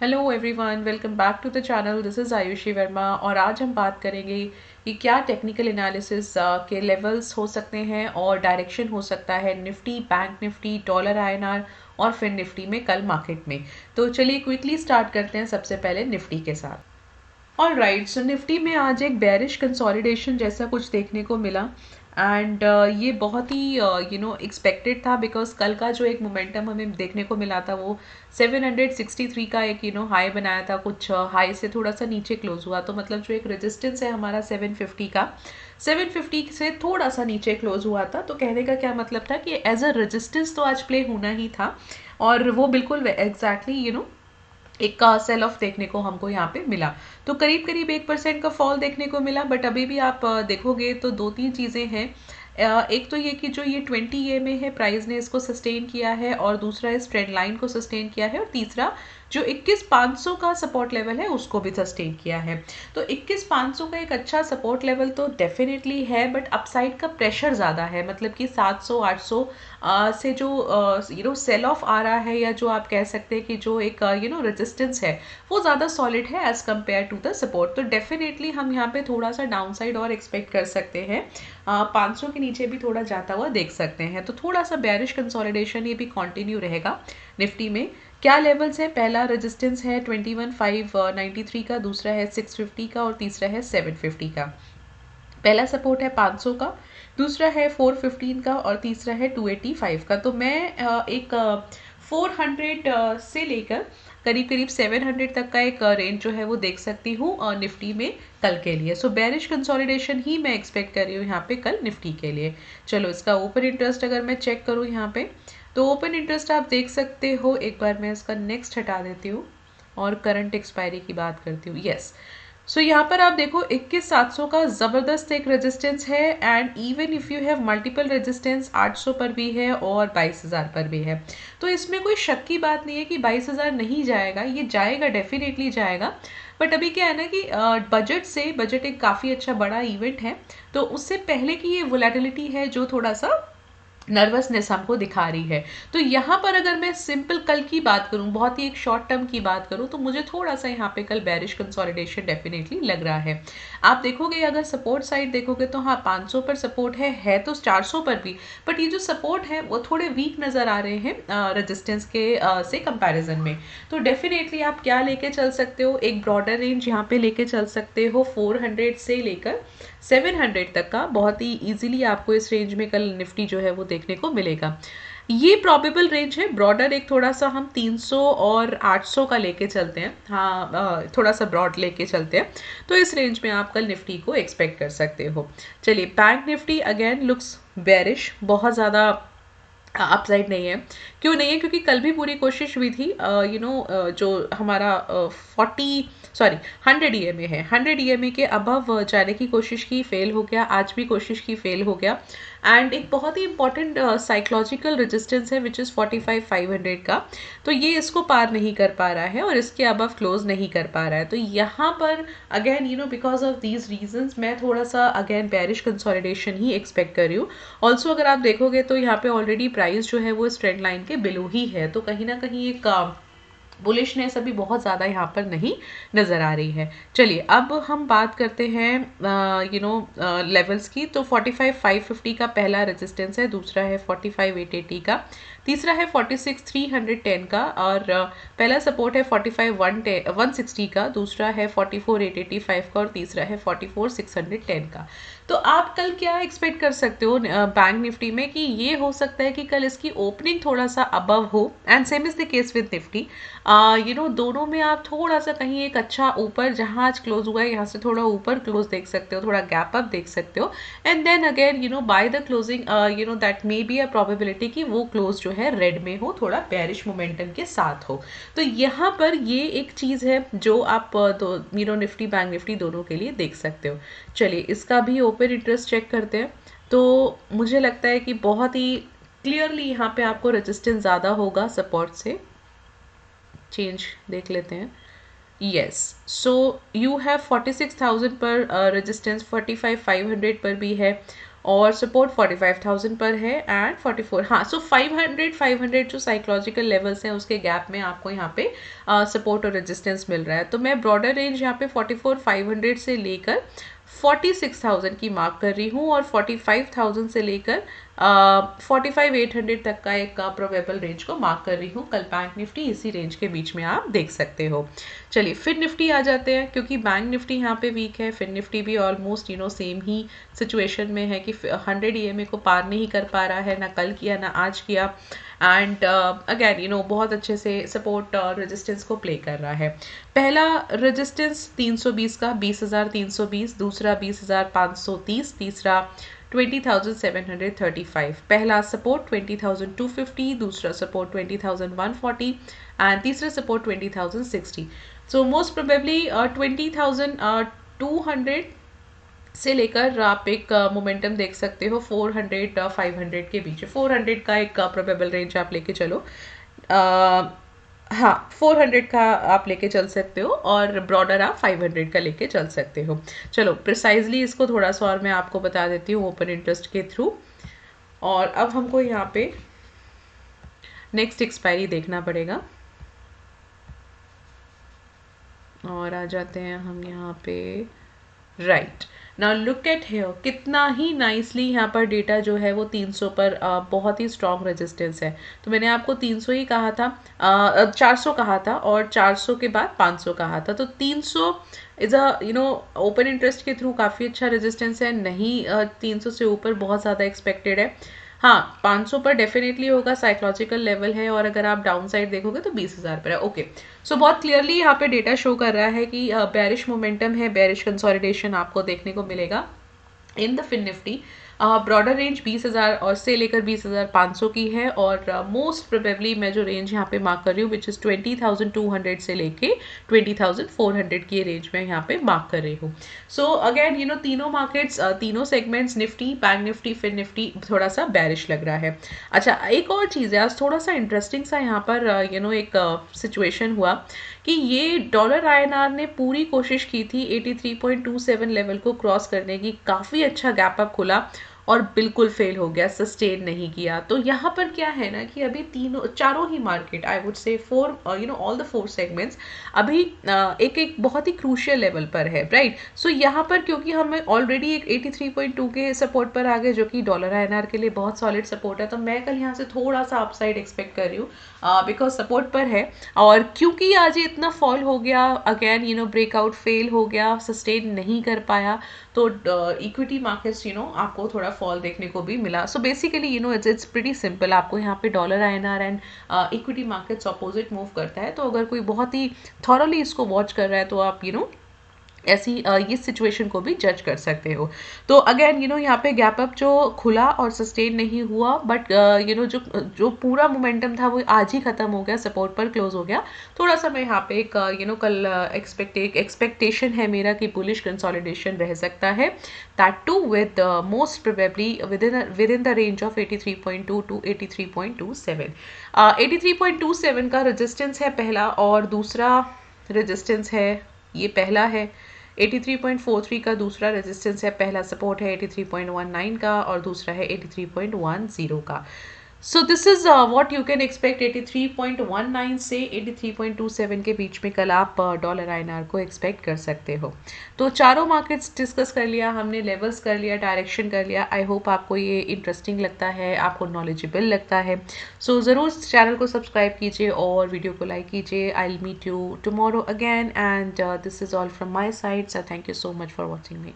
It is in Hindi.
Hello everyone, welcome back to the channel. This is Ayushi Verma और आज हम बात करेंगे कि क्या टेक्निकल एनालिसिस के लेवल्स हो सकते हैं और डायरेक्शन हो सकता है Nifty, bank Nifty, dollar INR और फिर निफ्टी में कल मार्केट में। तो चलिए क्विकली स्टार्ट करते हैं सबसे पहले निफ्टी के साथ। ऑल राइट, सो निफ्टी में आज एक बेरिश कंसोलिडेशन जैसा कुछ देखने को मिला एंड ये बहुत ही एक्सपेक्टेड था बिकॉज कल का जो एक मोमेंटम हमें देखने को मिला था वो 763 का एक हाई बनाया था, कुछ हाई से थोड़ा सा नीचे क्लोज हुआ। तो मतलब जो एक रेजिस्टेंस है हमारा 750 का, 750 से थोड़ा सा नीचे क्लोज हुआ था। तो कहने का क्या मतलब था कि एज अ रेजिस्टेंस तो आज प्ले होना ही था और वो बिल्कुल एग्जैक्टली एक का सेल ऑफ देखने को हमको यहाँ पे मिला। तो करीब करीब 1% का फॉल देखने को मिला। बट अभी भी आप देखोगे तो दो तीन चीज़ें हैं। एक तो ये कि जो ये 20 ए में है प्राइस ने इसको सस्टेन किया है, और दूसरा इस ट्रेंड लाइन को सस्टेन किया है, और तीसरा जो 21,500 का सपोर्ट लेवल है उसको भी सस्टेन किया है। तो 21,500 का एक अच्छा सपोर्ट लेवल तो डेफिनेटली है, बट अपसाइड का प्रेशर ज़्यादा है। मतलब कि 700 800 से जो सेल ऑफ आ रहा है, या जो आप कह सकते हैं कि जो एक रेजिस्टेंस है वो ज़्यादा सॉलिड है as compared to the support. तो डेफिनेटली हम यहाँ पे थोड़ा सा डाउन साइड और एक्सपेक्ट कर सकते हैं। 500 के नीचे भी थोड़ा जाता हुआ देख सकते हैं। तो थोड़ा सा बेरिश कंसोलिडेशन ये भी कंटिन्यू रहेगा निफ्टी में। क्या लेवल्स है? पहला रेजिस्टेंस है 21,593 का, दूसरा है 650 का और तीसरा है 750 का। पहला सपोर्ट है 500 का, दूसरा है 415 का और तीसरा है 285 का। तो मैं एक 400 से लेकर करीब करीब 700 तक का एक रेंज जो है वो देख सकती हूँ निफ्टी में कल के लिए। सो बेरिश कंसोलिडेशन ही मैं एक्सपेक्ट कर रही हूँ यहाँ पे कल निफ्टी के लिए। चलो इसका ओपन इंटरेस्ट अगर मैं चेक करूँ यहाँ पे, तो ओपन इंटरेस्ट आप देख सकते हो। एक बार मैं इसका नेक्स्ट हटा देती हूँ और करंट एक्सपायरी की बात करती हूँ। यस, सो यहाँ पर आप देखो 21,700 का ज़बरदस्त एक रेजिस्टेंस है, and even if you have multiple resistance 800 पर भी है और 22,000 पर भी है। तो इसमें कोई शक की बात नहीं है कि 22,000 नहीं जाएगा, ये जाएगा, डेफिनेटली जाएगा। बट अभी क्या है ना कि बजट एक काफ़ी अच्छा बड़ा इवेंट है, तो उससे पहले की ये वोलेटिलिटी है जो थोड़ा सा नर्वसनेस हमको दिखा रही है। तो यहाँ पर अगर मैं सिंपल कल की बात करूँ, बहुत ही एक शॉर्ट टर्म की बात करूँ, तो मुझे थोड़ा सा यहाँ पे कल बेरिश कंसोलिडेशन डेफिनेटली लग रहा है। आप देखोगे अगर सपोर्ट साइड देखोगे तो हाँ 500 पर सपोर्ट है तो 400 पर भी, बट ये जो सपोर्ट है वो थोड़े वीक नज़र आ रहे हैं रेजिस्टेंस के से कंपैरिजन में। तो डेफिनेटली आप क्या लेके चल सकते हो, एक ब्रॉडर रेंज यहाँ पे लेके चल सकते हो 400 से लेकर 700 तक का। बहुत ही इजीली आपको इस रेंज में कल निफ्टी जो है वो देखने को मिलेगा। ये प्रॉबेबल रेंज है। ब्रॉडर एक थोड़ा सा हम 300 और 800 का लेके चलते हैं, हाँ थोड़ा सा ब्रॉड लेके चलते हैं। तो इस रेंज में आप कल निफ्टी को एक्सपेक्ट कर सकते हो। चलिए bank Nifty again looks bearish, बहुत ज़्यादा अपसाइड नहीं है। क्यों नहीं है? क्योंकि कल भी पूरी कोशिश हुई थी जो हमारा 100 ईएमए है, 100 ईएमए के अबव जाने की कोशिश की, फेल हो गया। आज भी कोशिश की, फेल हो गया। एंड एक बहुत ही इंपॉर्टेंट साइकोलॉजिकल रेजिस्टेंस है विच इज़ 45,500 का। तो ये इसको पार नहीं कर पा रहा है और इसके अबव क्लोज नहीं कर पा रहा है। तो यहाँ पर again because of these reasons मैं थोड़ा सा अगेन बेरिश कंसोलिडेशन ही एक्सपेक्ट कर रही हूँ। ऑल्सो अगर आप देखोगे तो यहाँ पे ऑलरेडी प्राइस जो है वो इस ट्रेंड लाइन के बिलो ही है। तो कहीं ना कहीं एक बुलिशनेस अभी बहुत ज़्यादा यहाँ पर नहीं नज़र आ रही है। चलिए अब हम बात करते हैं लेवल्स की। तो 45,550 का पहला रेजिस्टेंस है, दूसरा है 45,880 का, तीसरा है 46,310 का, और पहला सपोर्ट है 45,160 का, दूसरा है 44,885 का और तीसरा है 44,610 का। तो आप कल क्या एक्सपेक्ट कर सकते हो बैंक निफ्टी में कि ये हो सकता है कि कल इसकी ओपनिंग थोड़ा सा अबव हो, and same is the case with Nifty. दोनों में आप थोड़ा सा कहीं एक अच्छा ऊपर, जहां आज क्लोज हुआ है यहाँ से थोड़ा ऊपर क्लोज देख सकते हो, थोड़ा गैप अप देख सकते हो। And then again by the closing that may be a probability कि वो क्लोज जो है रेड में हो, थोड़ा बेरिश मोमेंटम के साथ हो। तो यहाँ पर ये एक चीज़ है जो आप निफ्टी बैंक निफ्टी दोनों के लिए देख सकते हो। चलिए इसका भी ओपन इंटरेस्ट चेक करते हैं। तो मुझे लगता है कि बहुत ही क्लियरली यहाँ पे आपको रेजिस्टेंस ज़्यादा होगा सपोर्ट से। चेंज देख लेते हैं। यस, सो यू हैव 46,000 पर रेजिस्टेंस, 45,500 पर भी है, और सपोर्ट 45,000 पर है एंड 44, हाँ सो 500 जो साइकोलॉजिकल लेवल्स हैं उसके गैप में आपको यहाँ पे सपोर्ट और रेजिस्टेंस मिल रहा है। तो मैं ब्रॉडर रेंज यहाँ पे 44,500 से लेकर 46,000 की मार्क कर रही हूँ और 45,000 से लेकर 45,800 तक का एक प्रोबेबल रेंज को मार्क कर रही हूँ। कल बैंक निफ्टी इसी रेंज के बीच में आप देख सकते हो। चलिए फिर निफ्टी आ जाते हैं, क्योंकि बैंक निफ्टी यहाँ पे वीक है, फिर निफ्टी भी ऑलमोस्ट सेम ही सिचुएशन में है कि 100 ईएमए को पार नहीं कर पा रहा है, ना कल किया ना आज किया एंड अगेन बहुत अच्छे से सपोर्ट और रेजिस्टेंस को प्ले कर रहा है। पहला रेजिस्टेंस 320 का 20,320, दूसरा 20,530, तीसरा 20,735, पहला सपोर्ट 20,250, दूसरा सपोर्ट 20,140 एंड तीसरा सपोर्ट 20,060। सो मोस्ट प्रोबेबली 20,200 से लेकर आप एक मोमेंटम देख सकते हो 400 500 के बीच। 400 का एक प्रोबेबल रेंज आप लेके चलो, हाँ 400 का आप लेके चल सकते हो और ब्रॉडर आप 500 का लेके चल सकते हो। चलो प्रिसाइजली इसको थोड़ा सा और मैं आपको बता देती हूँ ओपन इंटरेस्ट के थ्रू। और अब हमको यहाँ पे नेक्स्ट एक्सपायरी देखना पड़ेगा और आ जाते हैं हम यहाँ पे right. Now look at here, कितना ही नाइसली यहाँ पर डेटा जो है वो 300 पर बहुत ही स्ट्रॉन्ग रेजिस्टेंस है। तो मैंने आपको 300 ही कहा था, 400 कहा था और 400 के बाद 500 कहा था। तो 300 इज़ अ ओपन इंटरेस्ट के थ्रू काफ़ी अच्छा रेजिस्टेंस है, नहीं 300 से ऊपर बहुत ज़्यादा एक्सपेक्टेड है। हाँ 500 पर डेफिनेटली होगा, साइकोलॉजिकल लेवल है, और अगर आप डाउन साइड देखोगे तो 20,000 पर है। ओके सो बहुत क्लियरली यहाँ पे डेटा शो कर रहा है कि बेरिश मोमेंटम है, बेरिश कंसोलिडेशन आपको देखने को मिलेगा in the fin Nifty. Broader range 20,000 और से लेकर 20,500 की है और मोस्ट प्रोबेबली मैं जो रेंज यहाँ पे मार्क कर रही हूँ विच इज़ 20,200 से लेके 20,400 की रेंज में यहाँ पे मार्क कर रही हूँ। सो अगेन तीनों मार्केट्स, तीनों segments, Nifty, bank Nifty, fin Nifty थोड़ा सा बैरिश लग रहा है। अच्छा एक और चीज़ है, आज थोड़ा सा इंटरेस्टिंग सा यहाँ पर एक सिचुएशन हुआ कि ये डॉलर INR ने पूरी कोशिश की थी 83.27 लेवल को क्रॉस करने की, काफ़ी अच्छा गैप अप खुला और बिल्कुल फेल हो गया, सस्टेन नहीं किया। तो यहाँ पर क्या है ना कि अभी चारों ही market, I would say all the 4 segments अभी एक बहुत ही क्रूशियल लेवल पर है, राइट। सो यहाँ पर क्योंकि हमें ऑलरेडी एक 83.2 के सपोर्ट पर आ गए जो कि डॉलर INR के लिए बहुत सॉलिड सपोर्ट है, तो मैं कल यहाँ से थोड़ा सा अपसाइड एक्सपेक्ट कर रही हूँ बिकॉज सपोर्ट पर है। और क्योंकि आज ये इतना फॉल हो गया, अगेन ब्रेकआउट फेल हो गया, सस्टेन नहीं कर पाया, तो इक्विटी मार्केट्स आपको थोड़ा फॉल देखने को भी मिला। So basically it's pretty simple, आपको यहाँ पे dollar INR and equity markets opposite move करता है। तो अगर कोई बहुत ही थॉरली इसको वॉच कर रहा है तो आप ऐसी ये सिचुएशन को भी जज कर सकते हो। तो अगेन यहाँ पे गैप अप जो खुला और सस्टेन नहीं हुआ, बट जो पूरा मोमेंटम था वो आज ही खत्म हो गया, सपोर्ट पर क्लोज हो गया। थोड़ा सा मैं यहाँ पे एक कल एक्सपेक्टेशन है मेरा कि बुलिश कंसोलिडेशन रह सकता है, that too with most probably within the range of 83.2 to 83.27। 83.27 का रेजिस्टेंस है पहला, और दूसरा रेजिस्टेंस है ये पहला है 83.43 का, दूसरा रेजिस्टेंस है, पहला सपोर्ट है 83.19 का और दूसरा है 83.10 का। So this is what you can expect 83.19 से 83.27 के बीच में कल आप डॉलर INR को एक्सपेक्ट कर सकते हो। तो चारों मार्केट्स डिस्कस कर लिया हमने, लेवल्स कर लिया, डायरेक्शन कर लिया। आई होप आपको ये इंटरेस्टिंग लगता है, आपको नॉलेजेबल लगता है। सो ज़रूर चैनल को सब्सक्राइब कीजिए और वीडियो को लाइक कीजिए। I will meet you tomorrow again and this is all from my side. So thank you so much for watching me.